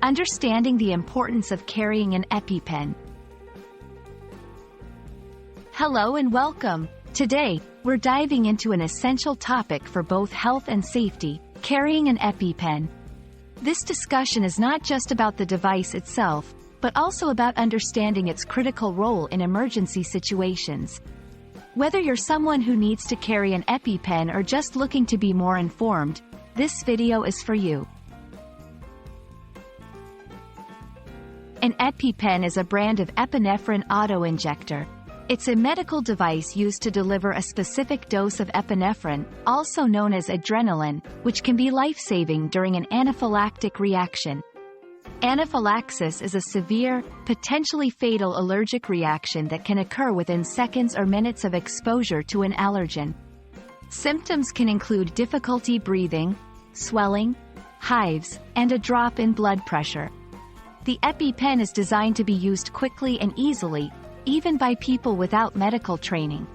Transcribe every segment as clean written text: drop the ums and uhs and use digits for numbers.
Understanding the importance of carrying an EpiPen. Hello and welcome. Today, we're diving into an essential topic for both health and safety, carrying an EpiPen. This discussion is not just about the device itself, but also about understanding its critical role in emergency situations. Whether you're someone who needs to carry an EpiPen or just looking to be more informed, this video is for you. An EpiPen is a brand of epinephrine auto-injector. It's a medical device used to deliver a specific dose of epinephrine, also known as adrenaline, which can be life-saving during an anaphylactic reaction. Anaphylaxis is a severe, potentially fatal allergic reaction that can occur within seconds or minutes of exposure to an allergen. Symptoms can include difficulty breathing, swelling, hives, and a drop in blood pressure. The EpiPen is designed to be used quickly and easily, even by people without medical training.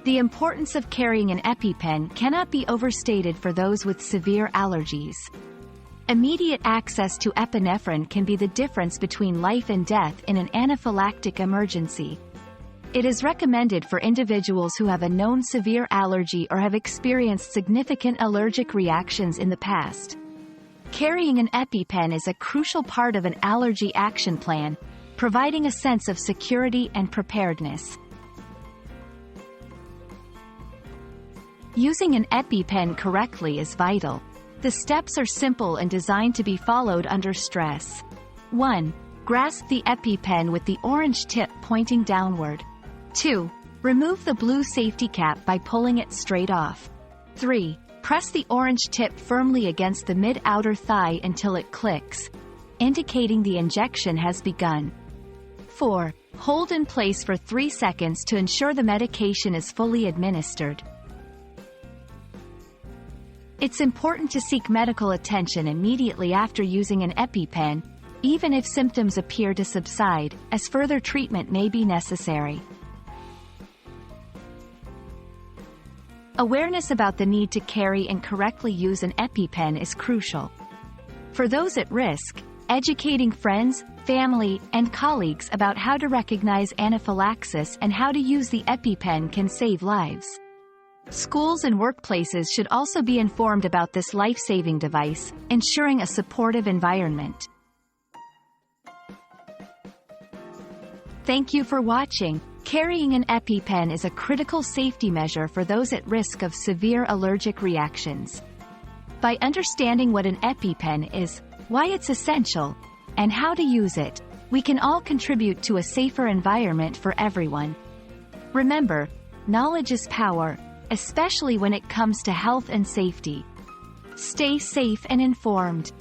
The importance of carrying an EpiPen cannot be overstated for those with severe allergies. Immediate access to epinephrine can be the difference between life and death in an anaphylactic emergency. It is recommended for individuals who have a known severe allergy or have experienced significant allergic reactions in the past. Carrying an EpiPen is a crucial part of an allergy action plan, providing a sense of security and preparedness. Using an EpiPen correctly is vital. The steps are simple and designed to be followed under stress. 1. Grasp the EpiPen with the orange tip pointing downward. 2. Remove the blue safety cap by pulling it straight off. 3. Press the orange tip firmly against the mid-outer thigh until it clicks, indicating the injection has begun. 4. Hold in place for 3 seconds to ensure the medication is fully administered. It's important to seek medical attention immediately after using an EpiPen, even if symptoms appear to subside, as further treatment may be necessary. Awareness about the need to carry and correctly use an EpiPen is crucial. For those at risk, educating friends, family, and colleagues about how to recognize anaphylaxis and how to use the EpiPen can save lives. Schools and workplaces should also be informed about this life-saving device, ensuring a supportive environment. Thank you for watching. Carrying an EpiPen is a critical safety measure for those at risk of severe allergic reactions. By understanding what an EpiPen is, why it's essential, and how to use it, we can all contribute to a safer environment for everyone. Remember, knowledge is power, especially when it comes to health and safety. Stay safe and informed.